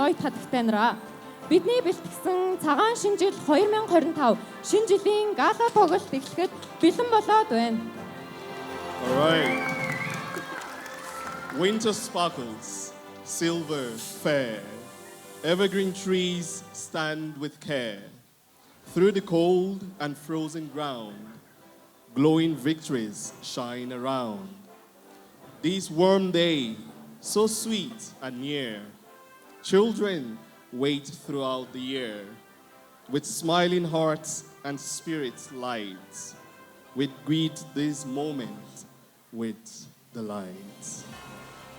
ноёд хатагтай нараа. Бидний бэлтгэсэн цагаан шинжил 2025 шинэ жилийн гала тоглолт эхлэхэд бэлэн болоод байна. All right. Winter sparkles, silver fair. Evergreen trees stand with care. Through the cold and frozen ground, glowing victories shine around. This warm day, so sweet and near, children wait throughout the year. With smiling hearts and spirits light, we greet this moment with delight.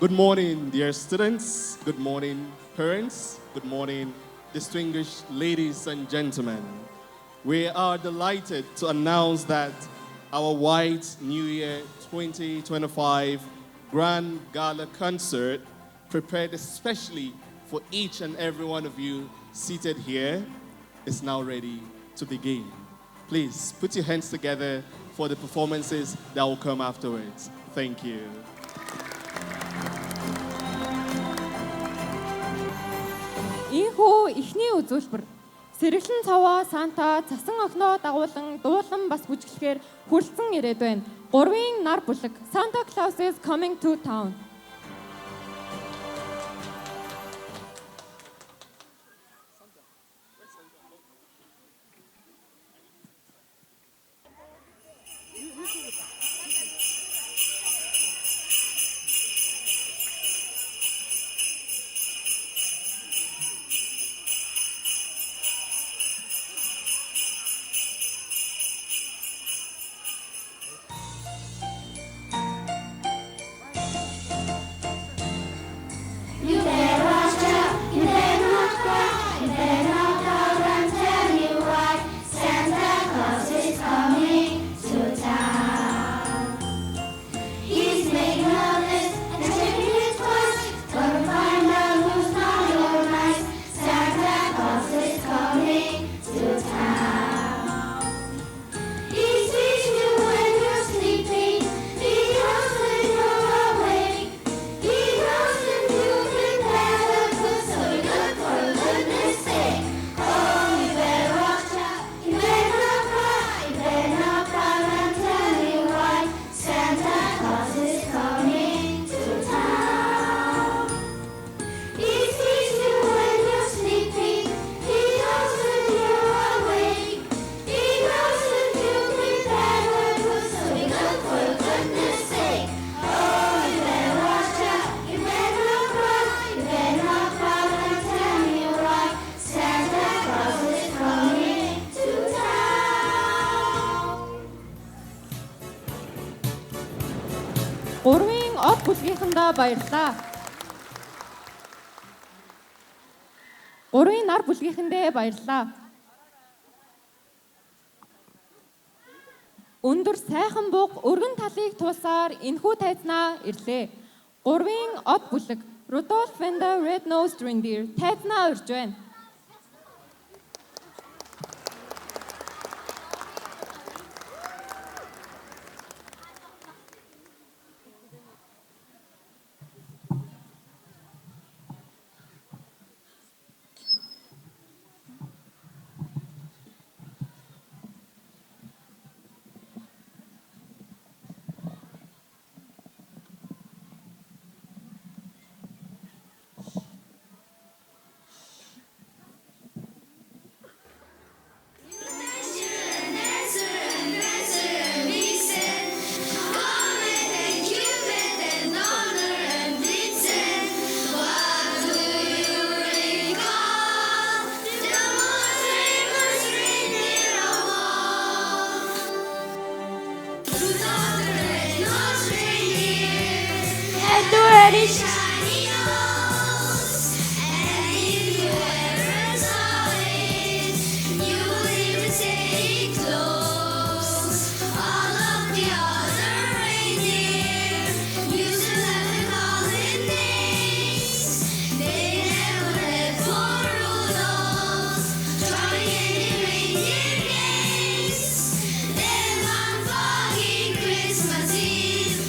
Good morning, dear students. Good morning, parents. Good morning, distinguished ladies and gentlemen. We are delighted to announce that our White New Year 2025 Grand Gala Concert, prepared especially for each and every one of you seated here, is now ready to begin. Please put your hands together for the performances that will come afterwards. Thank you. Ийхүү эхний үзүүлбэр Сэргэлэн цаваа Санта цасан огноо дагуулan дуулан бас бүжиглэхээр хүрэлцэн ирээд байна. 3-ын нар бүлэг Santa Claus is coming to town. Од бүлгийнхандаа баярлалаа. 3-ын нар бүлгийнхэндээ баярлалаа. Өндөр сайхан буг өргөн талыг туусаар энхүү тайзнаа ирлээ. 3-ын од бүлэг Rudolph and the Red-Nosed Reindeer тайзнаа урьж байна.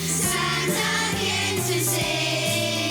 Santa came to say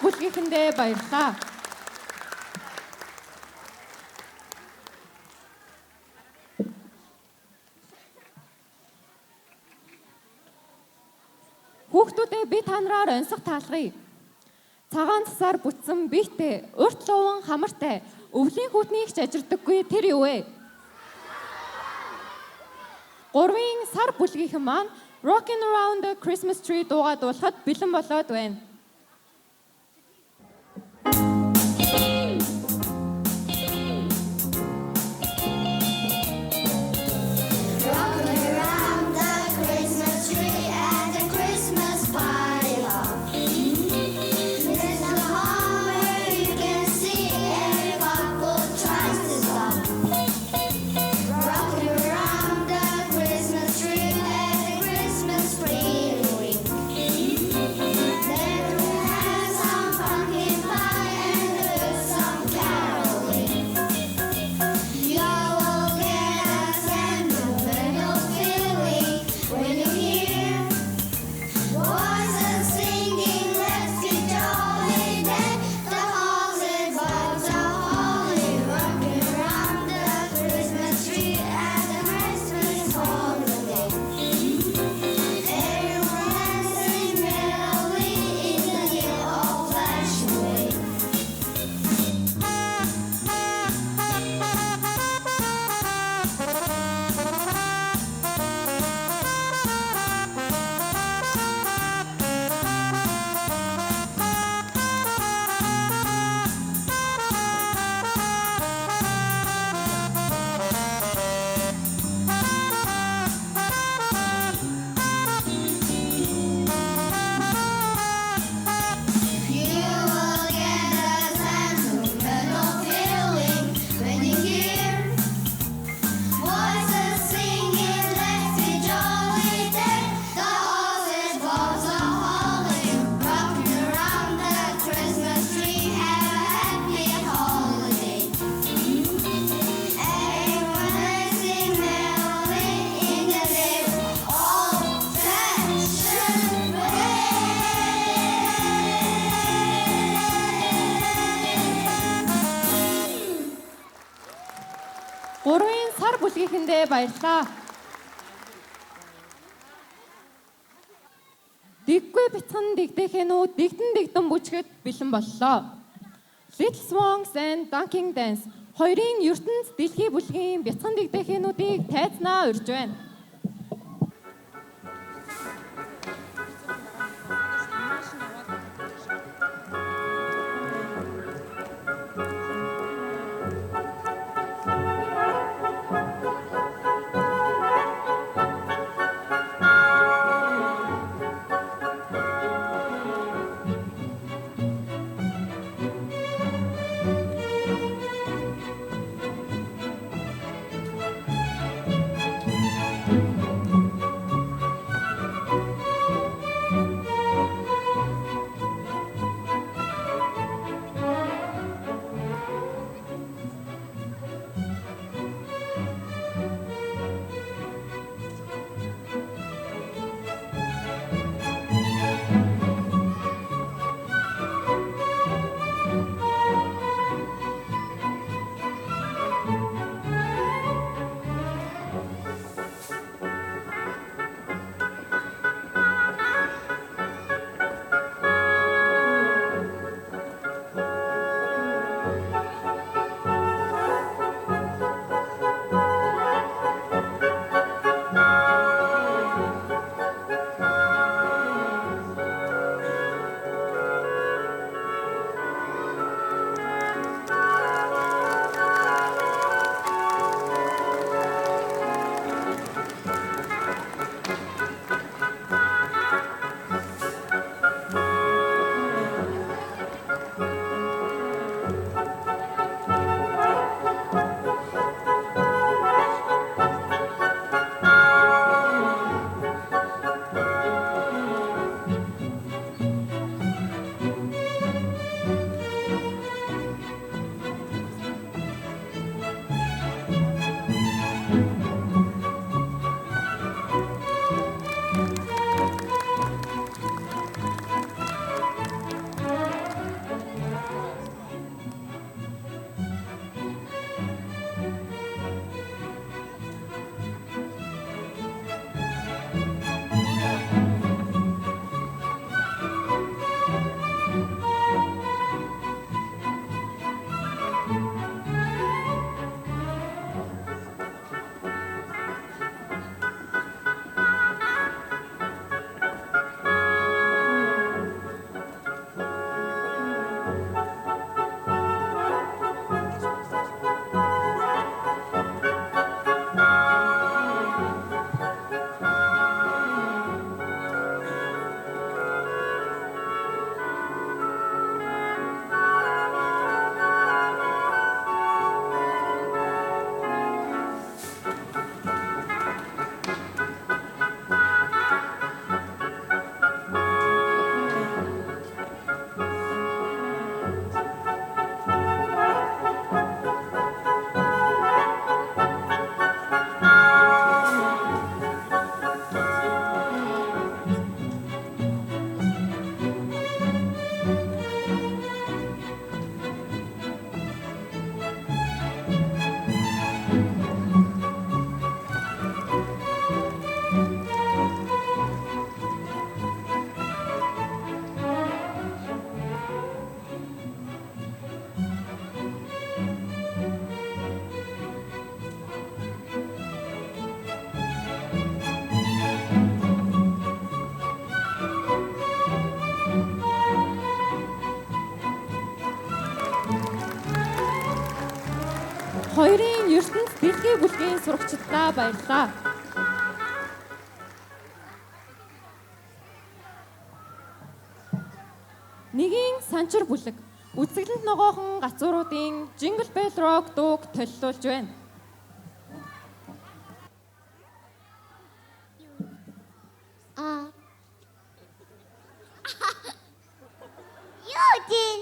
бүлгийнхэндээ баярлалаа. Хүүхдүүдээ би та нараар онцгой таалгая. Цагаан цасаар бүтсэн биетэй, урт луван хамартай, өвлийн хүүтнийг ч ажирдаггүй тэр юу вэ? 3-ын сар бүлгийнхэн маань Rockin' Around the Christmas Tree дуугаа дуулахад бэлэн болоод байна. Бүлгийнхэндээ баярлалаа. Дэггүй бяцхан дэгдэхэнүү дэгдэн дэгдэн бүжгэд бэлэн боллоо. Little Swans and Dunking Dance хоёрын ертөнц дэлхийн бүлгийн бяцхан дэгдэхэнүүдийг тайзнаа урьж байна. хоёрын ертөнц дэлхийн бүлгийн сурагчдаа баярлалаа. Нэгийн санчир бүлэг үзэсгэлэнт ногоохон гацууруудын Jingle Bell Rock дууг толилуулж байна. Юудин.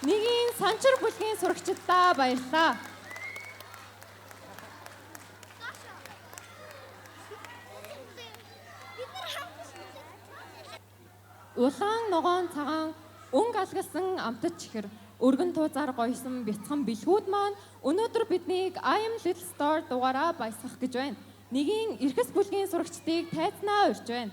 Нэгийн санчир бүлгийн сурагчдаа баярлалаа. Улаан ногоон цагаан өнгө алгалсан амтд чихэр өргөн туузаар гойсон бяцхан бэлгүүд маань өнөөдөр биднийг I Am Little Star дугаараа баясгах гэж байна. Нэгийн эрхэс бүлгийн сурагчдыг тайзнаа урьж байна.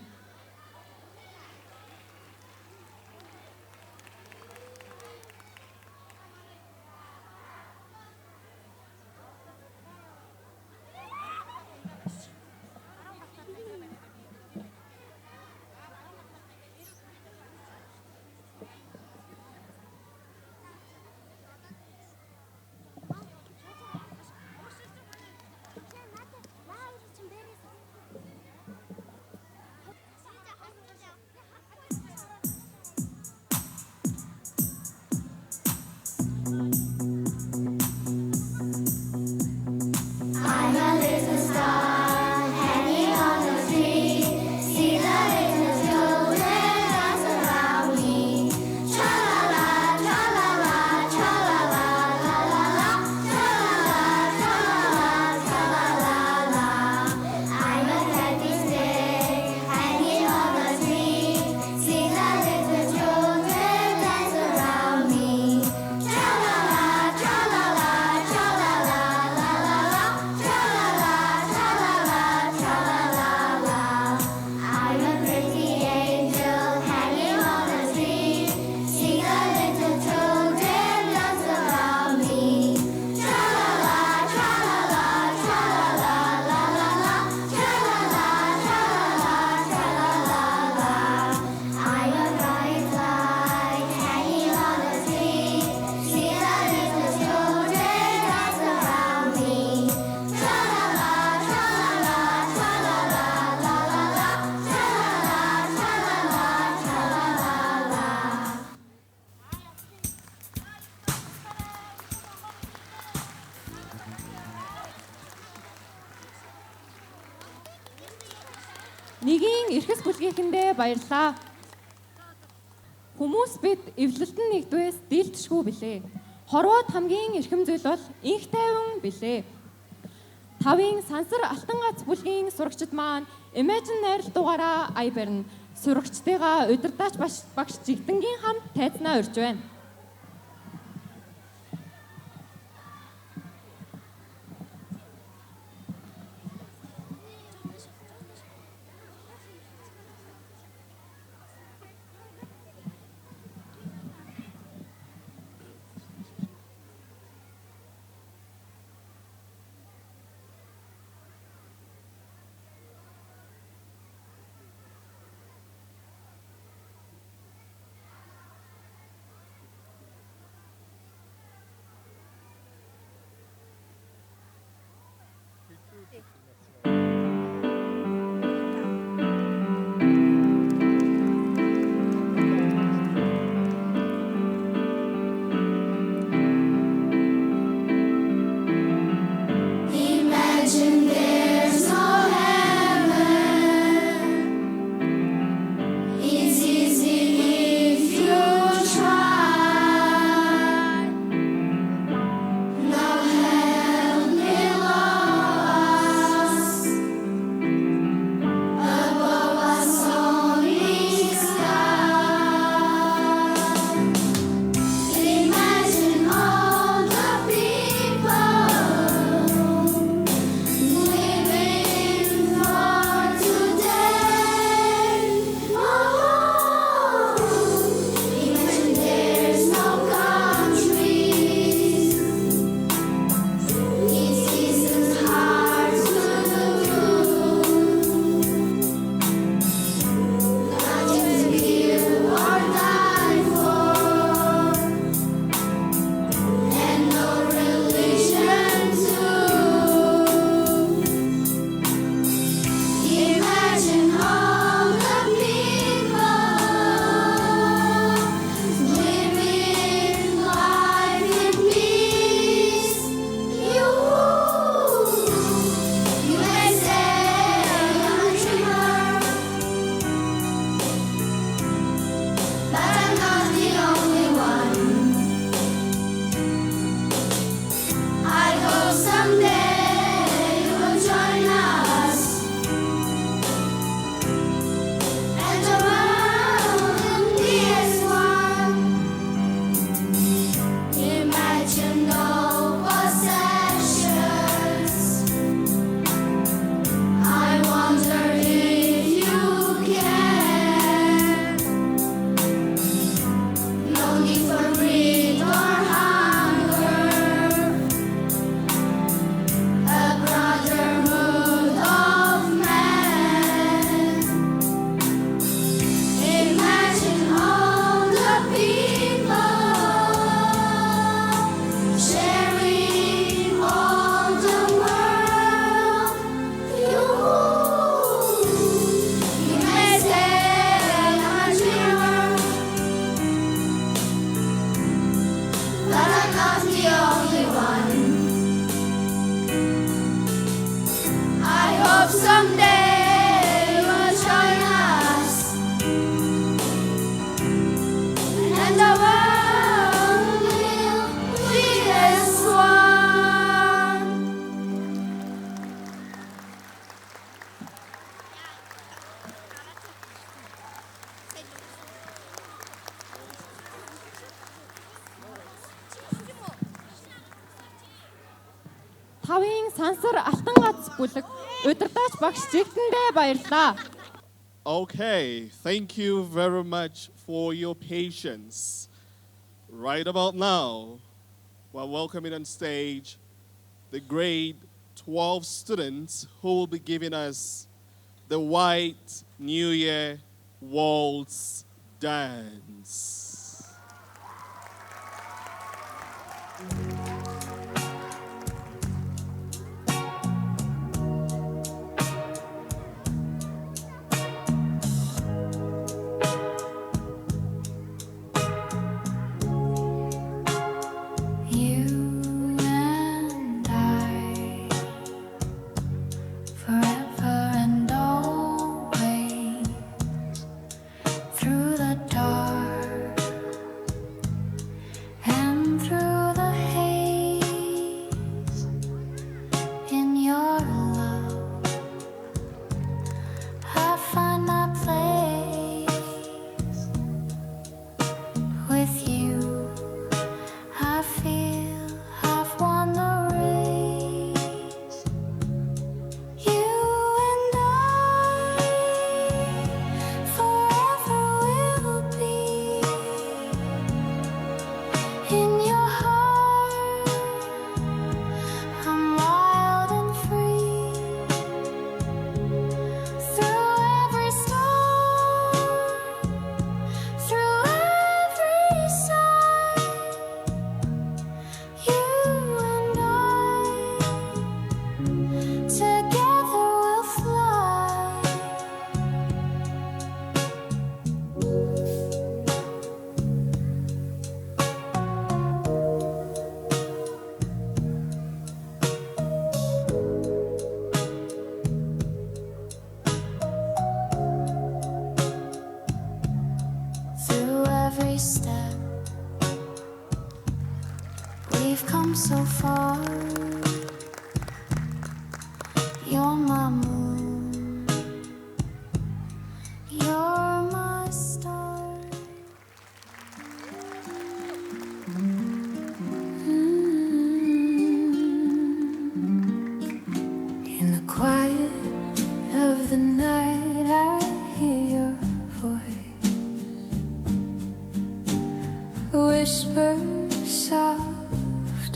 Нэгийн эрхэс бүлгийнхэндээ баярлалаа. Хүмүүс бид эвлэлтэн нэгдвээс дийлдэшгүй билээ. Хорвоод хамгийн эрхэм зүйл бол инх тайван билээ. Тавын сансар алтан гац бүлгийн сурагчид маань Imagine найрал дугаараа ая барина. Сурагчдыгаа удирдаач багш Жигдэнгийн хамт тайзнаа урьж байна. Imagine there's no heaven. It's easy if you try. No hell below us. Above us only sky. Imagine all the people living for today. Oh, imagine there's no countries. It's isn't hard to do. Nothing to kill or die for, and no religion too. Imagine all the people living life in peace. You may say I'm a dreamer, but I'm not the only one. I hope someday you will join us, and the world will be as one. Imagine no possessions. I wonder if you can. No need for greed or hunger. A brotherhood of men. Imagine all the people sharing all the world. You may say I'm a dreamer, but I'm not the only one. I hope someday you will join us, and the world will be as one. Тавын сансар алтан гац бүлэг удирдаач багш Жигдэндээ баярлалаа. Okay, thank you very much for your patience. Right about now, we're welcoming on stage the grade 12 students who will be giving us the White New Year Waltz Dance. You and I, forever and always, through the dark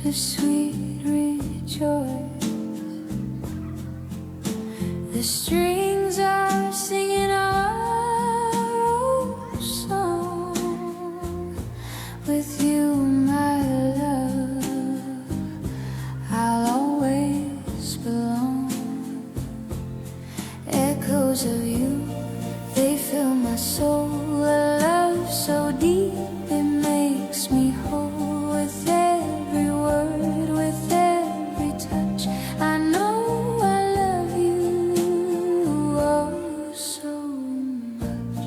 of sweet rejoice. The strings are singing our old song. With you, my love, I'll always belong. Echoes of you, they fill my soul. A love so deep, it makes me whole. With every word, with every touch, I know I love you oh so much.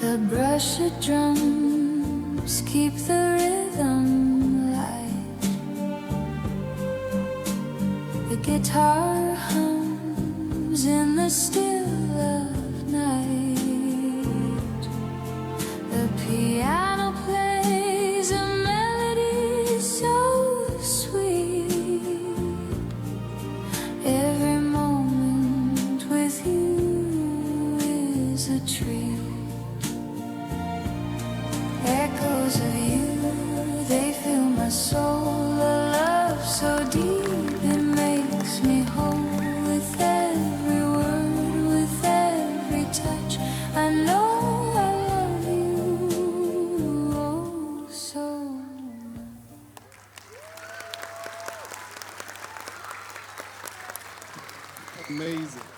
The brush of drums keep the rhythm light. The guitar hums in the still of night. The piano plays a melody so sweet. Every moment with you is a treat. Echoes of you, they fill my soul. A love so deep, it makes me whole. With every word, with every touch, I know I love you oh so much. Amazing.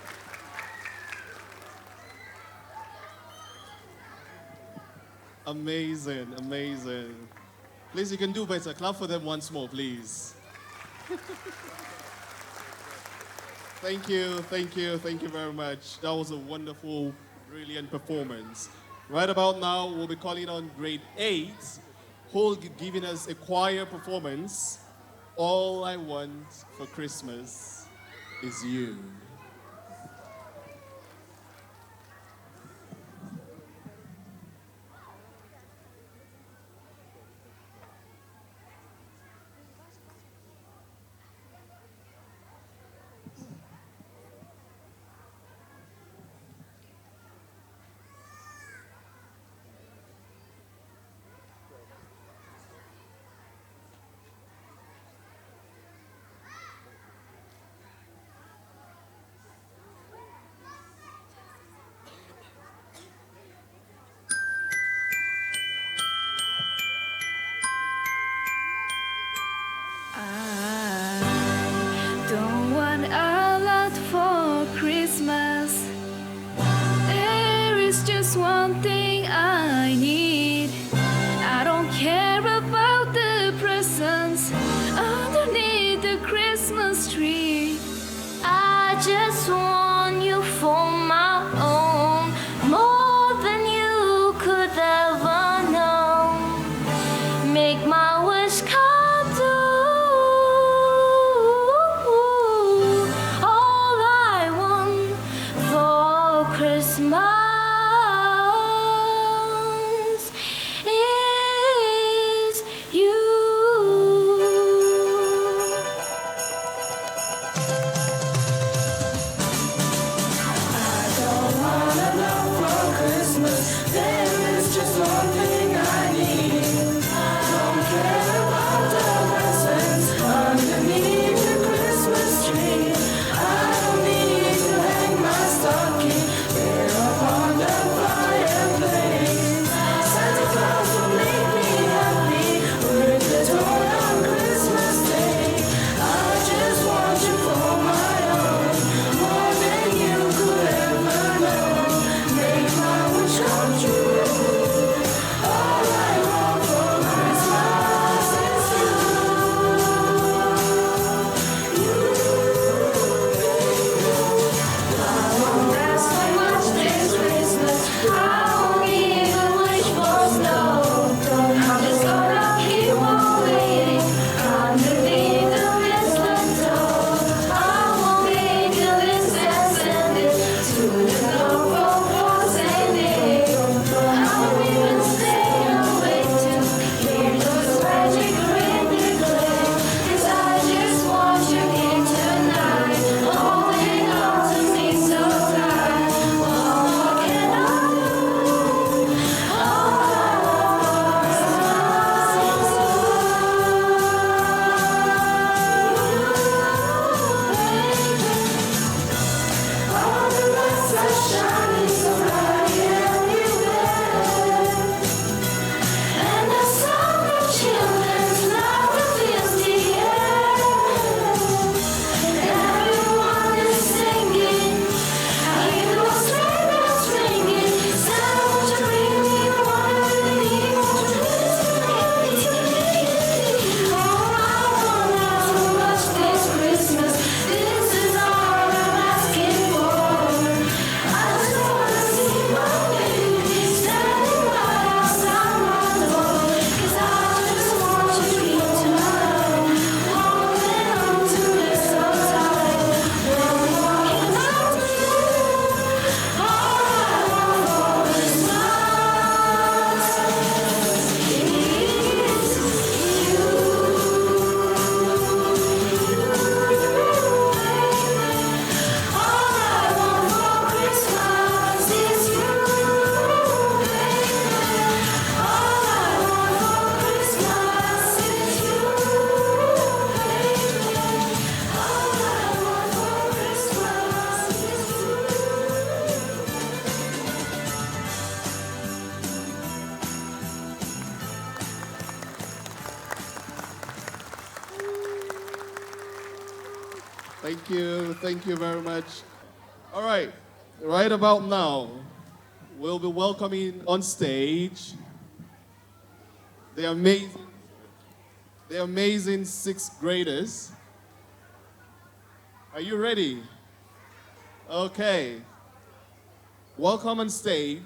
Amazing, amazing. Please, you can do better. Clap for them once more, please. Thank you, thank you, thank you very much. That was a wonderful, brilliant performance. Right about now, we'll be calling on grade 8, who will be giving us a choir performance. All I want for Christmas is you. I don't want a lot for Christmas. There is just one thing I need. I don't care about the presents underneath the Christmas tree. I just want you for my own, more than you could ever know. Make my wish come true. All I want for Christmas is you. There is just one thing I need. Don't care Thank you very much. All right about now, we'll be welcoming on stage the amazing sixth graders. Are you ready? Okay. Welcome on stage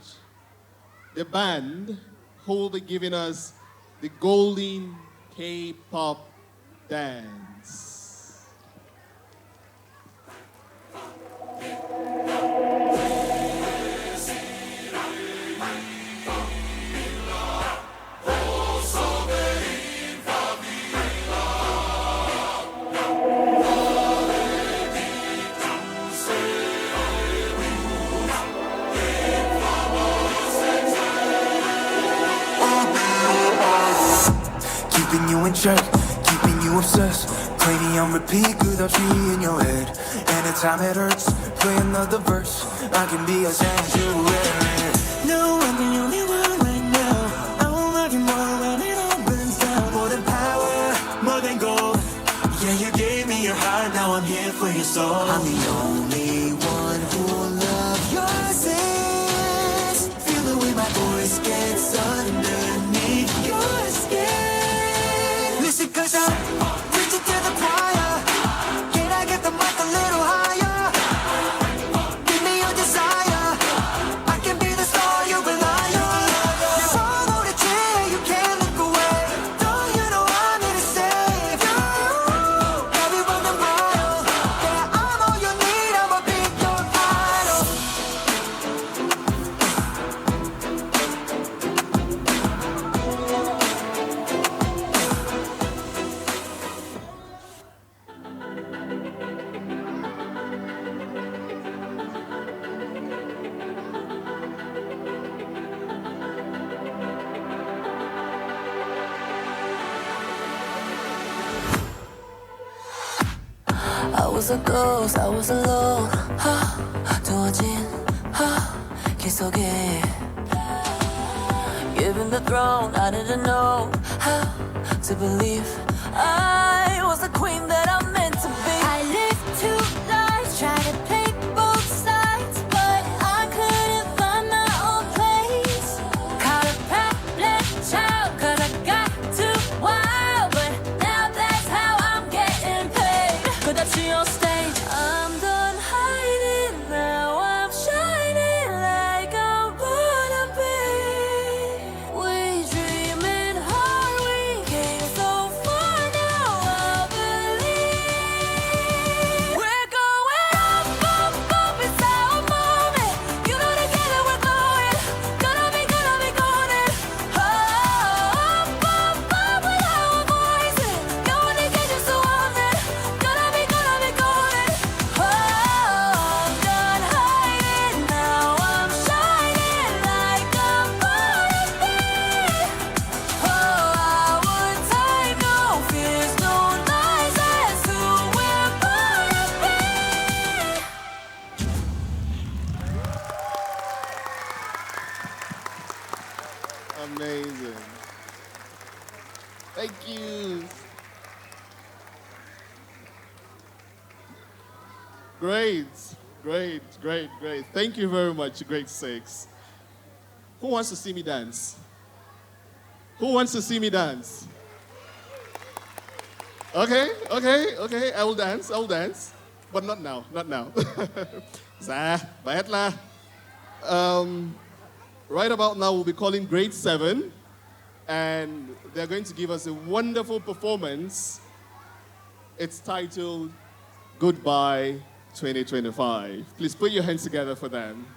the band who will be giving us the golden K-pop dance. Keeping you in check, keeping you obsessed. Playing on repeat, good up in your head. Anytime it hurts, play another verse. I can be a sanctuary. No, I'm the only one right now. I won't love you more when it all burns down. More than power, more than gold. Yeah, you gave me your heart, now I'm here for your soul. I'm the only one who will love your sins. Feel the way my voice gets underneath your skin. Listen, cause I'm preaching to the choir. Can I get the mic a little higher? Give me your desire. I can be the star you rely on. Now follow the chair, you can't look away. Don't you know I'm here to save you? Everyone the mile. Yeah, I'm all you need, I'ma be your idol. I was a ghost, I was alone. 두어진 길 속에 Given the throne, I didn't know how to believe I was the queen that I'm meant to be. I lived two lives, tried to play both sides, but I couldn't find my own place. Caught a problem child, cause I got too wild, but now that's how I'm getting paid. 끝없이 on stage, I'm done hiding, now I'm shining like I wanna be. We dreaming hard, we came so far, now I believe. We're going up, up, up, it's our moment. You know together we're going, gonna be golden. Up, up, up with our voices, gonna get you so haunted. Gonna be golden. Oh, I'm done hiding, now I'm shining like a butterfly. Oh, our time, no fears, no lies, that's who we're born to be. Amazing. Thank you. Great. Thank you very much, grade 6. Who wants to see me dance? Who wants to see me dance? Okay. I will dance. But not now. Bayat la. Right about now, we'll be calling grade 7, and they're going to give us a wonderful performance. It's titled Goodbye 2025. Please put your hands together for them.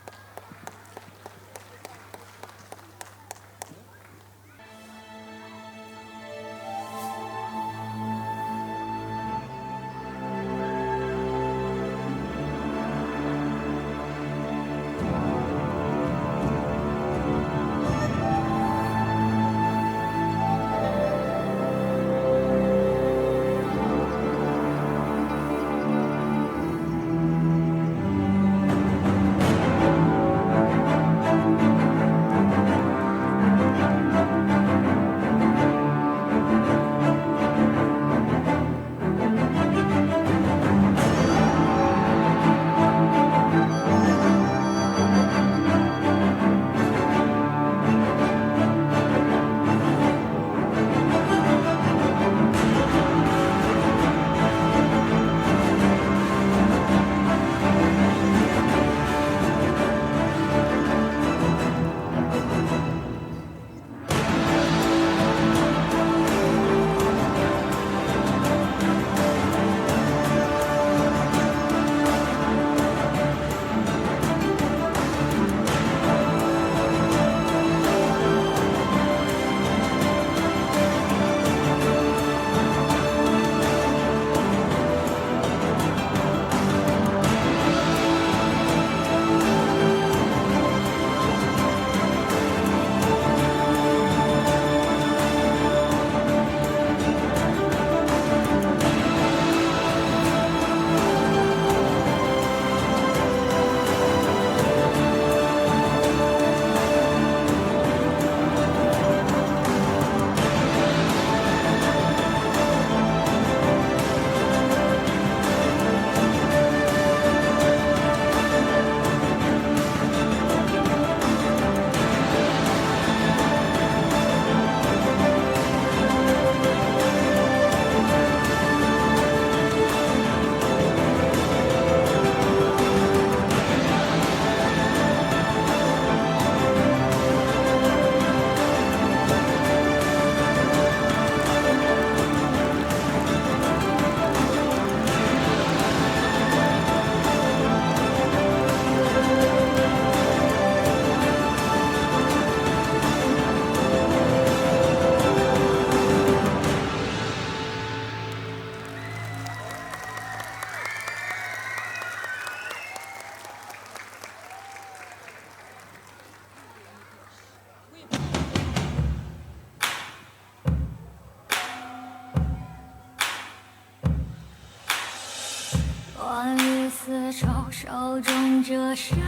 欢月似愁，手中折扇，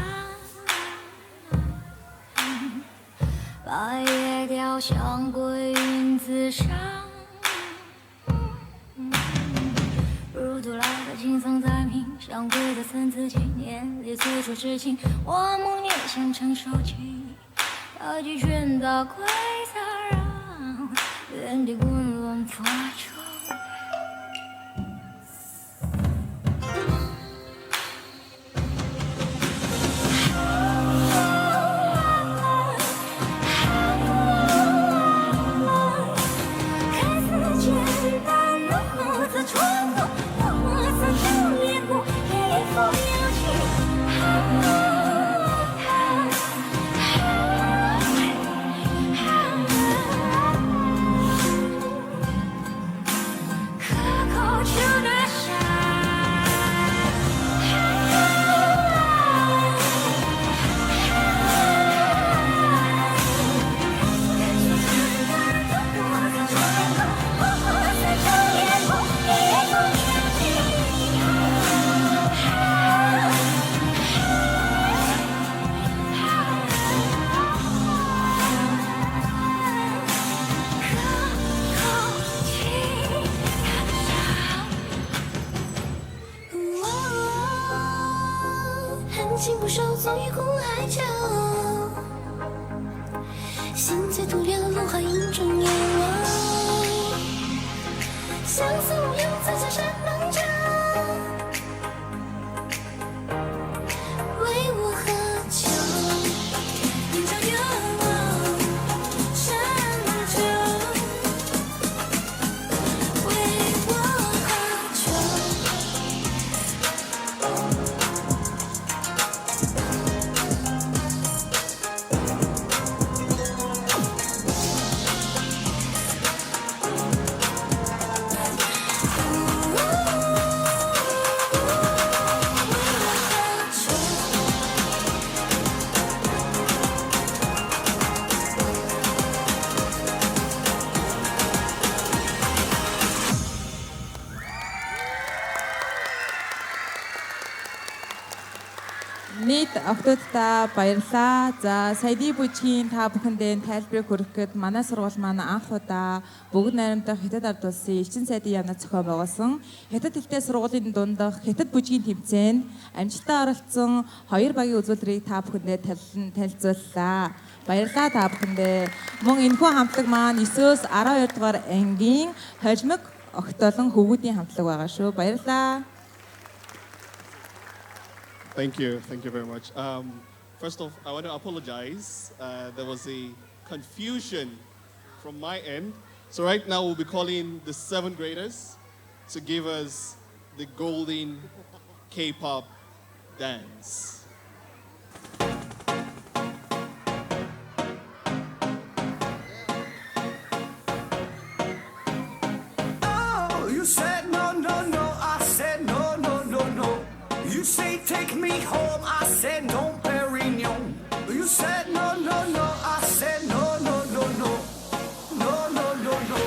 白叶雕像归云自上。如图来的青松在命，相归的参差纪年里催促痴情，我梦念想成手情，大举拳打归杂让，原地滚轮发愁。情不寿，纵于苦海角。心醉徒留落花影中遥望。相思无用，在下山梦中。为我喝酒，饮酒幽梦，山酒。为我喝酒。Нийт октодтой баярлалаа. За саяны бүжгийн та бүхэндээ тайлбарыг хүргэх гээд манай сургууль маань анх удаа бүгд найрамдах Хятад ард улсын элчин сайдын яамнаас зохион байгуулсан Хятад хэлтэй сургуулийн дундах Хятад бүжгийн тэмцээнд амжилттай оролцсон 2 багийн үзүүлбэрийг та бүхэндээ танилцууллаа. Баярлалаа та бүхэндээ. Мөн энэхүү хамтлаг маань 9-өөс 12 дугаар ангийн хожимог огтолон хөвгүүдийн хамтлаг байгаа шүү. Баярлалаа. Thank you very much. First off, I want to apologize. There was a confusion from my end. So right now we'll be calling the 7th graders to give us the golden K-pop dance. Oh, you said no, no, no. I said no, no, no, no. You say take me home, I said no, Perignon. You said no, no, no, I said no, no, no, no. No, no, no, no.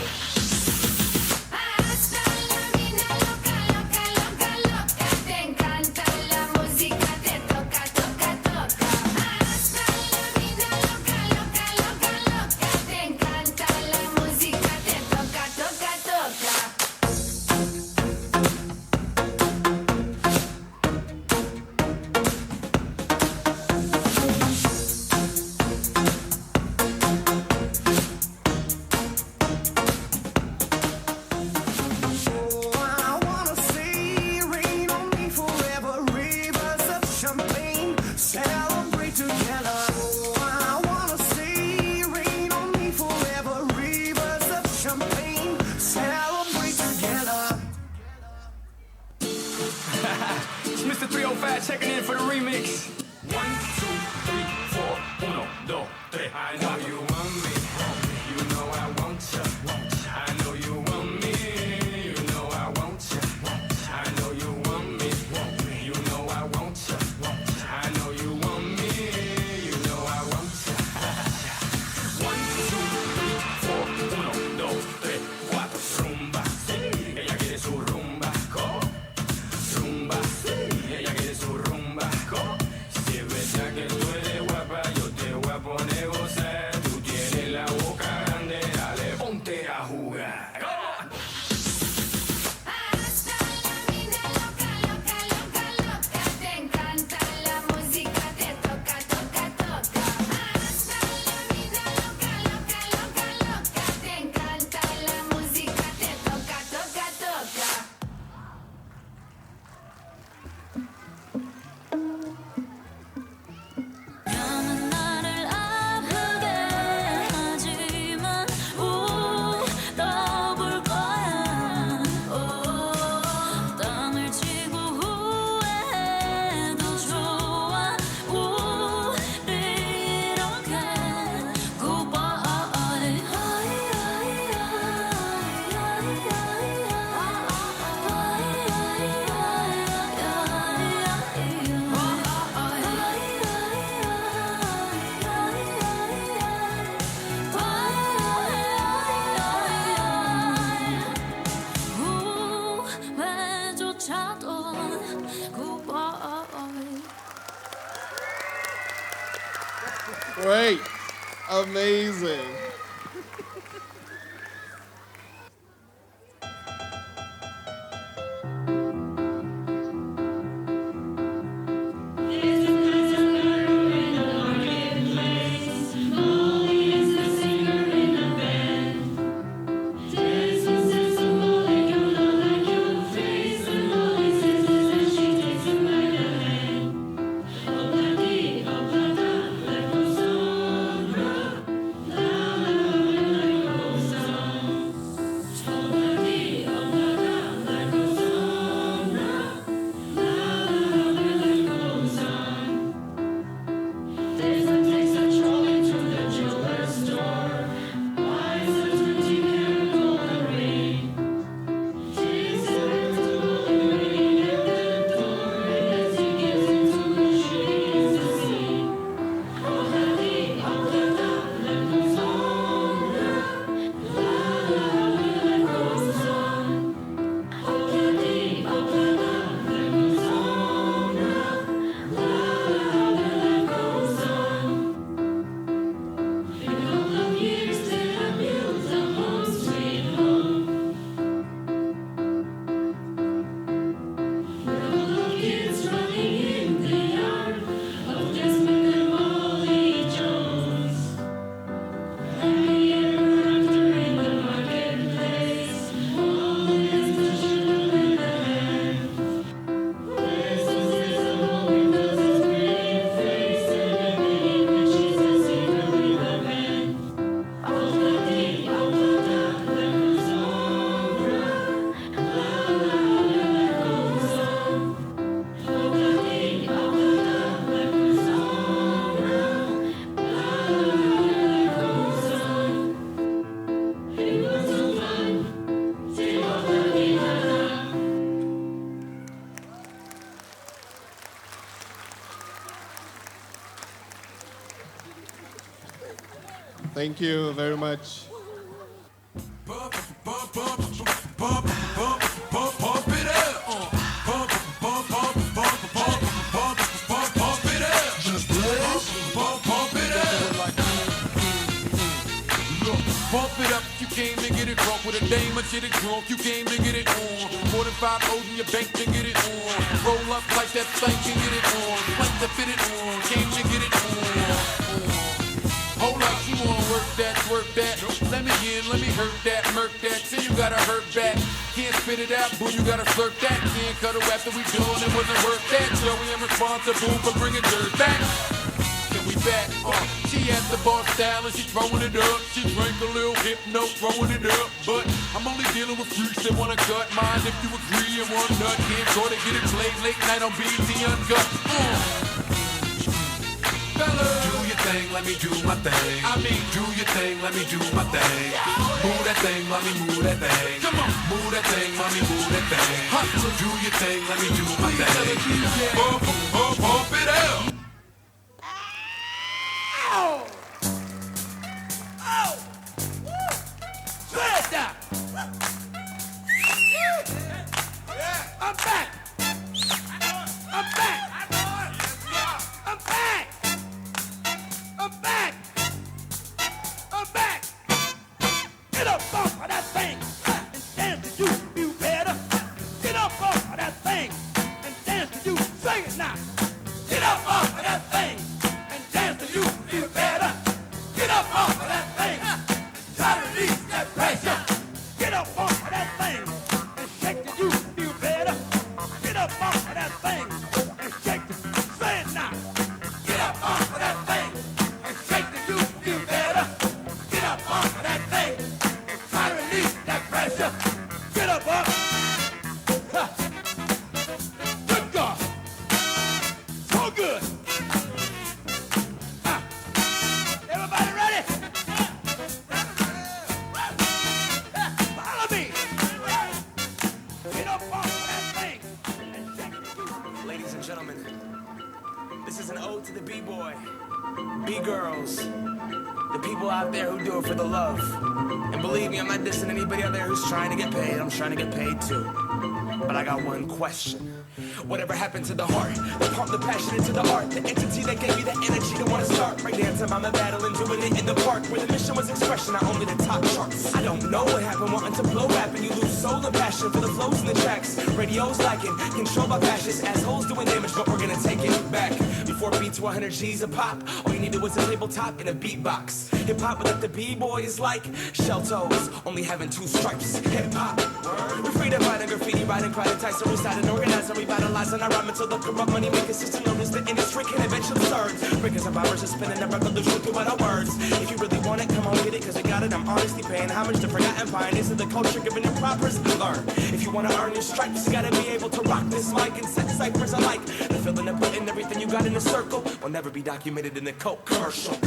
Hasta la vida loca, loca, loca, loca. Te encanta la música, te toca, toca, toca. Hasta la vida loca, loca, loca, loca. Te encanta la música, te toca, toca, toca. Great. Amazing. Thank you very much. Pump it up, you came to get it drunk with a dame, shit it drunk, you came to get it on. 45 O's in your bank to get it on. Roll up like that thing can get it on. Like to fit it on, came to get it on. Hold up, you wanna work that, twerk that. Let me in, let me hurt that, murk that. Till you gotta hurt back. Can't spit it out, boo, you gotta slurp that. Can't cut it after we done, it wasn't worth that. Joey, I'm responsible for bringing dirt back. We back, she at the bar style and she throwing it up. She drank a little hypno, throwing it up. But I'm only dealing with freaks that wanna cut mine. If you agree and want nut, can't go to get it played late night on BET Uncut. Fellas, do your thing, let me do my thing. I mean, do your thing, let me do my thing. Move that thing, mommy, move that thing. Come on, move that thing, mommy, move that thing. Hustle, do your thing, let me do my thing. Pump it up. Oh! Oh! Spread that! I'm back! I'm back! I'm back! I'm back! I'm back! Get up off of that thing and dance to you feel better. Get up off of that thing and dance to you. Say it now. Get up off of that thing. You feel better. Get up off of that thing. Try to release that pressure. Get up off of that thing and shake it. You feel better. Get up off of that thing and shake it. Say it now. Get up off of that thing and shake it. You feel better. Get up off of that thing and try to release that pressure. Get up off. Good God. So good. Everybody ready? Follow me. Get up off of that thing and shake it. Ladies and gentlemen, this is an ode to the B-boy, B-girls, the people out there who do it for the love. And believe me, I'm not dissing anybody out there who's trying to get paid. I'm trying to get paid too. But I got one question. Whatever happened to the heart that pumped the passion into the art? The entity that gave me the energy to want to start. Right dancing, I'm a battle and doing it in the park where the mission was expression, not only the top charts. I don't know what happened, wanting to blow rap and you lose soul and passion for the flows and the tracks. Radio's lacking, controlled by fascists, assholes doing damage, but we're gonna take it back. Before beats 100 G's a pop, all you needed was a tabletop and a beatbox. Hip hop without the B-boy is like shell toes, only having 2 stripes. Hip hop, we're free to write and graffiti, writing, crying, tight, so we start and organize and revitalize and I rhyme until the corrupt money make a system notice the industry can eventually surge. Breakers and bombers are spinning the revolution through our words. If you really want it, come on get it, cause I got it. I'm honestly paying homage to forgotten pioneers of the culture, giving it proper learn. If you wanna earn your stripes, you gotta be able to rock this mic and set ciphers alike. The feeling of putting everything you got in a circle will never be documented in a Coke commercial.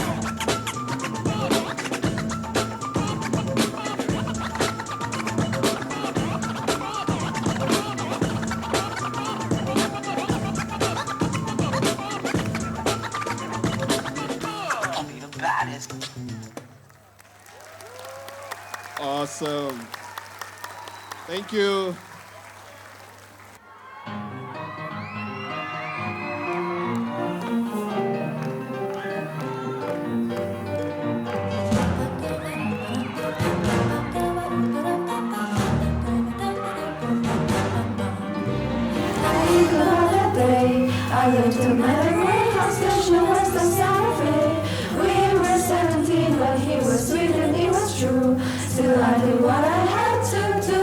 Awesome. Thank you. I lived to memory, how special was the sound of it. We were 17, but he was sweet and he was true. Still I did what I had to do,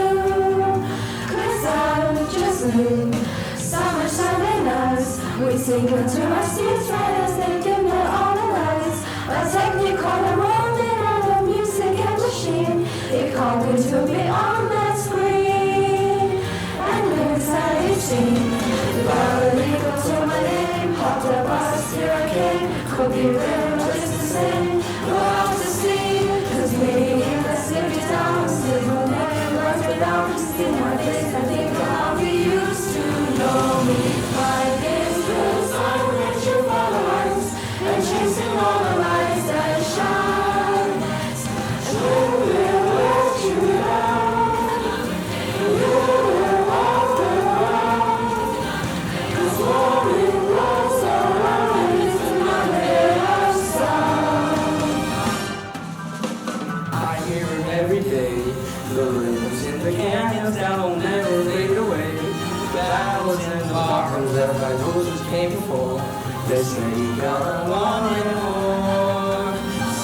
cause I'm just me. Summer Sunday nights, we sink into my seats right as they dim all the lights. A technicolor rolling on the music and machine. It called me to be on that screen. And inside it seemed legal to my name, hopped the bus, here I came. Could be real, just the same. Go out to sea, cause me in the city town. Still no name, life without just in my days. I think I'll be used to know me. My days will silent your followers and chasing all the lights that shine. And we will let you down. You will walk the road. Cause rolling rolls around is my way of sound. I hear him every day. The rhythms in the canyons that will never fade away. The battles in the barrooms that my roses came before. They say you gotta want it more.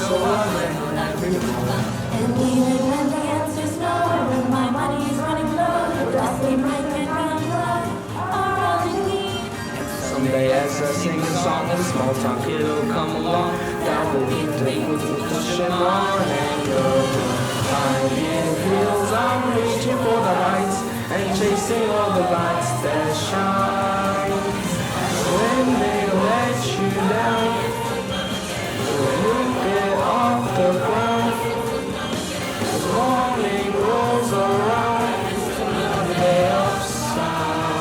So I let her every more. And even when the answer's no, when my money is running low, the dust we break and run blood are all in me. Someday as I sing a song and a small town kid will come along. That will be the with me pushing on and go. I'm in the hills, I'm reaching for the heights and chasing all the lights that shine. When they let you down, when you get off the ground, the morning rolls around, it's another day of sound.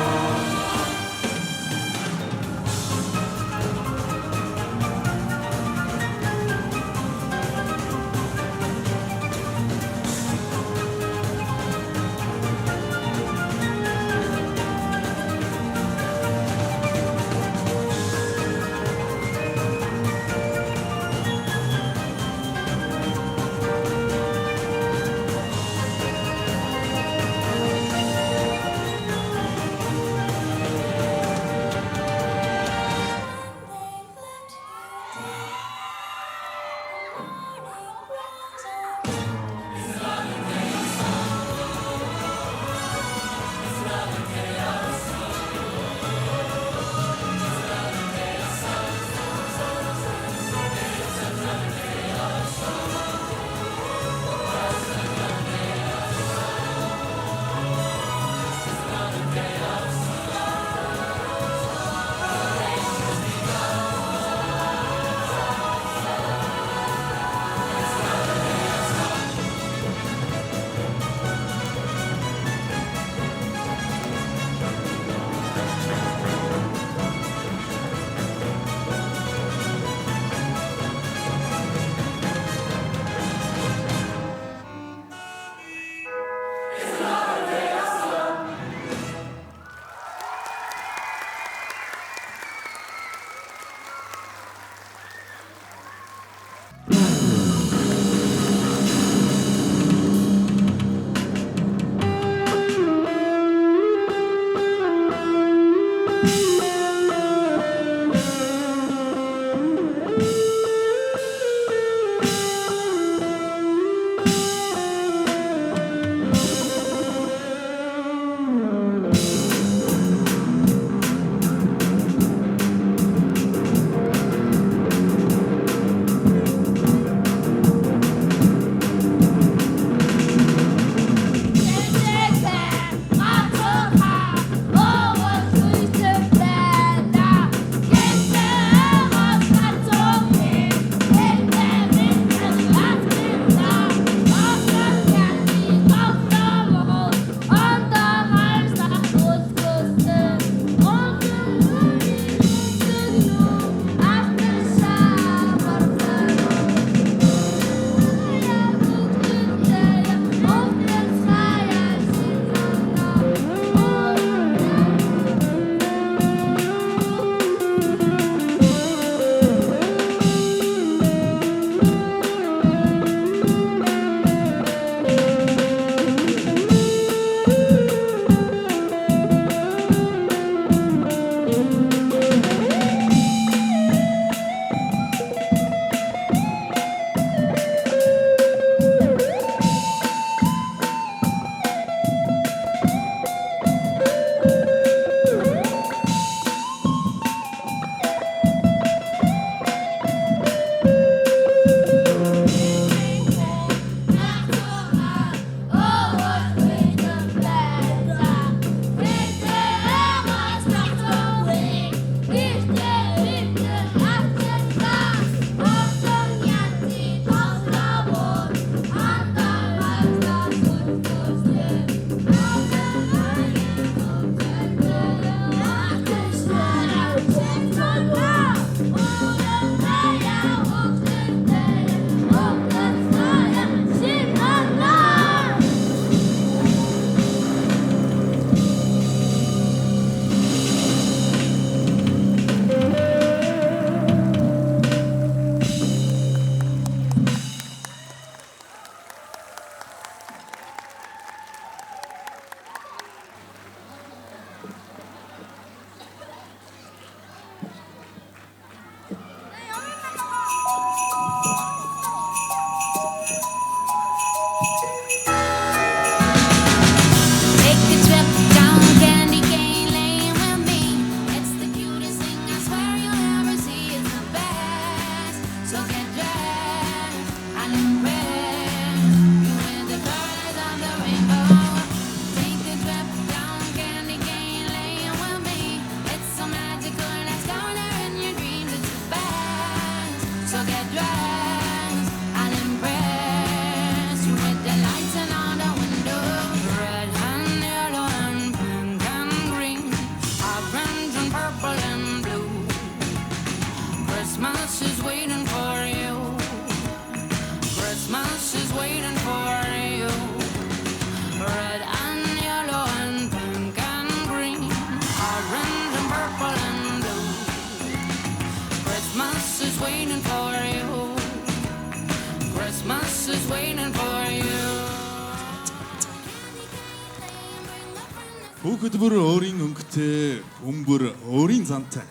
Хүүхэд бүр өөрийн өнгөтэй, хүн бүр өөрийн зантай.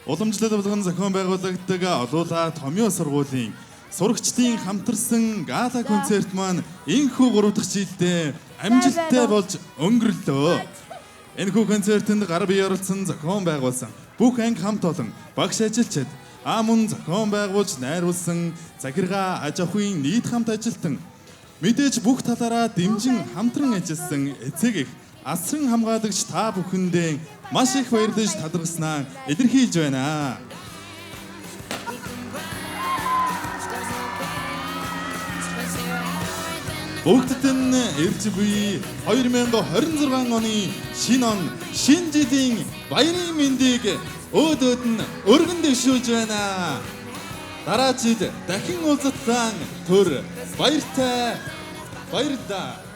Уламжлал болгон зохион байгуулагддаг Олуула Томьёо сургуулийн сурагчдын хамтарсан гала концерт маань энэхүү 3 дахь жилдээ амжилттай болж өнгөрлөө. Энэхүү концертанд гар бие оролцсон зохион байгуулсан бүх анги хамт олон багш ажилчид мөн зохион байгуулж найруулсан захиргаа аж ахуйн нийт хамт ажилтан мэдээж бүх талаараа дэмжин хамтран ажилласан эцэг их асран хамгаалагч та бүхэндээ маш их баярлаж талархснаа илэрхийлж байна. Бүгдд нь ирж буй 2026 оны шинэ он, шинэ жилийн баярын мэндийг өөдөөд нь өргөн дэвшүүлж байна. Дараа жил дахин уулзалтан төр баяртай баярлалаа.